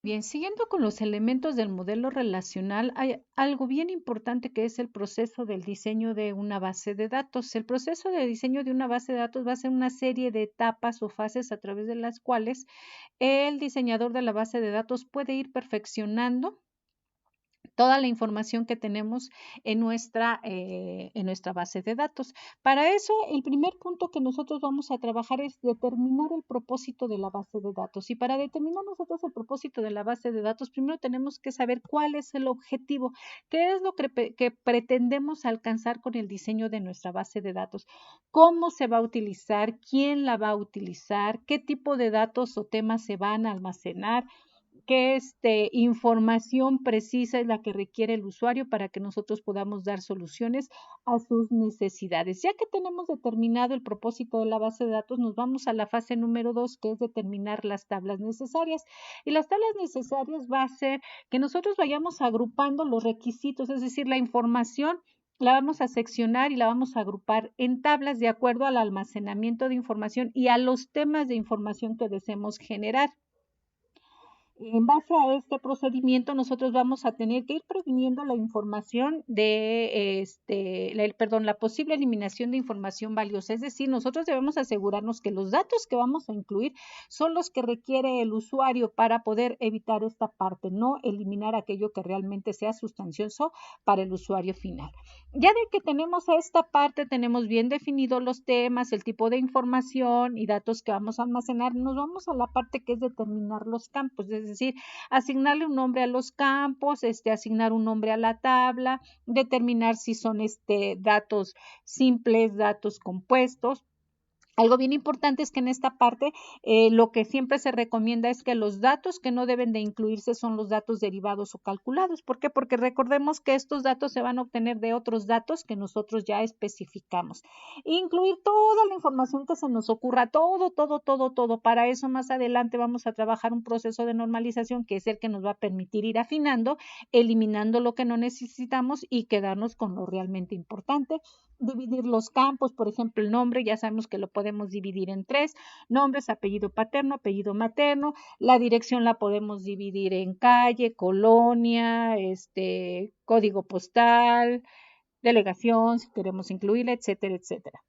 Bien, siguiendo con los elementos del modelo relacional, hay algo bien importante que es el proceso del diseño de una base de datos. El proceso de diseño de una base de datos va a ser una serie de etapas o fases a través de las cuales el diseñador de la base de datos puede ir perfeccionando toda la información que tenemos en nuestra base de datos. Para eso, el primer punto que nosotros vamos a trabajar es determinar el propósito de la base de datos. Y para determinar nosotros el propósito de la base de datos, primero tenemos que saber cuál es el objetivo, qué es lo que pretendemos alcanzar con el diseño de nuestra base de datos, cómo se va a utilizar, quién la va a utilizar, qué tipo de datos o temas se van a almacenar, qué información precisa es la que requiere el usuario para que nosotros podamos dar soluciones a sus necesidades. Ya que tenemos determinado el propósito de la base de datos, nos vamos a la fase número 2, que es determinar las tablas necesarias. Y las tablas necesarias va a ser que nosotros vayamos agrupando los requisitos, es decir, la información la vamos a seccionar y la vamos a agrupar en tablas de acuerdo al almacenamiento de información y a los temas de información que deseemos generar. En base a este procedimiento, nosotros vamos a tener que ir previniendo la información la posible eliminación de información valiosa. Es decir, nosotros debemos asegurarnos que los datos que vamos a incluir son los que requiere el usuario para poder evitar esta parte, no eliminar aquello que realmente sea sustancioso para el usuario final. Ya de que tenemos esta parte, tenemos bien definidos los temas, el tipo de información y datos que vamos a almacenar, nos vamos a la parte que es determinar los campos, es decir, asignarle un nombre a los campos, asignar un nombre a la tabla, determinar si son datos simples, datos compuestos. Algo bien importante es que en esta parte lo que siempre se recomienda es que los datos que no deben de incluirse son los datos derivados o calculados. ¿Por qué? Porque recordemos que estos datos se van a obtener de otros datos que nosotros ya especificamos. Incluir toda la información que se nos ocurra, todo, todo, todo, todo. Para eso más adelante vamos a trabajar un proceso de normalización que es el que nos va a permitir ir afinando, eliminando lo que no necesitamos y quedarnos con lo realmente importante. Dividir los campos, por ejemplo, el nombre, ya sabemos que lo podemos dividir en tres: nombres, apellido paterno, apellido materno. La dirección la podemos dividir en calle, colonia, código postal, delegación, si queremos incluirla, etcétera, etcétera.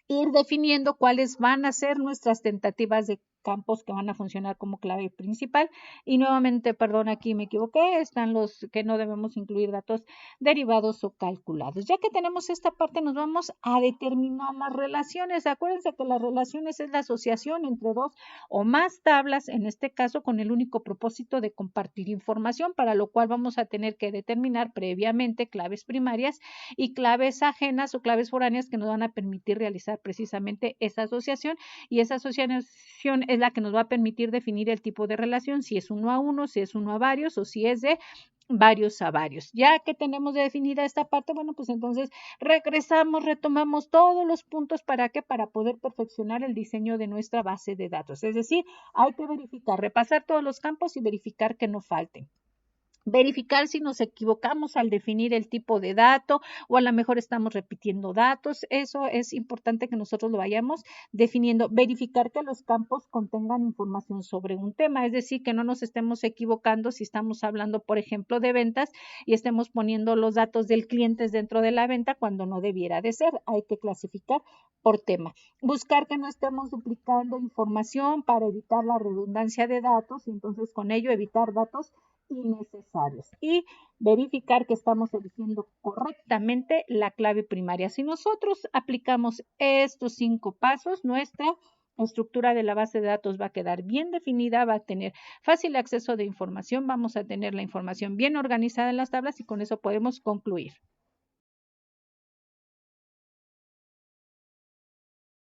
Ir definiendo cuáles van a ser nuestras tentativas de campos que van a funcionar como clave principal. Y nuevamente, perdón, aquí me equivoqué, están los que no debemos incluir datos derivados o calculados. Ya que tenemos esta parte, nos vamos a determinar las relaciones. Acuérdense que las relaciones es la asociación entre dos o más tablas, en este caso con el único propósito de compartir información, para lo cual vamos a tener que determinar previamente claves primarias y claves ajenas o claves foráneas que nos van a permitir realizar precisamente esa asociación, y esa asociación es la que nos va a permitir definir el tipo de relación, si es uno a uno, si es uno a varios o si es de varios a varios. Ya que tenemos definida esta parte, bueno, pues entonces regresamos, retomamos todos los puntos. ¿Para qué? Para poder perfeccionar el diseño de nuestra base de datos. Es decir, hay que verificar, repasar todos los campos y verificar que no falten. Verificar si nos equivocamos al definir el tipo de dato o a lo mejor estamos repitiendo datos. Eso es importante que nosotros lo vayamos definiendo. Verificar que los campos contengan información sobre un tema, es decir, que no nos estemos equivocando si estamos hablando, por ejemplo, de ventas y estemos poniendo los datos del cliente dentro de la venta cuando no debiera de ser. Hay que clasificar por tema. Buscar que no estemos duplicando información para evitar la redundancia de datos y entonces con ello evitar datos innecesarios, y verificar que estamos eligiendo correctamente la clave primaria. Si nosotros aplicamos estos 5 pasos, nuestra estructura de la base de datos va a quedar bien definida, va a tener fácil acceso de información, vamos a tener la información bien organizada en las tablas y con eso podemos concluir.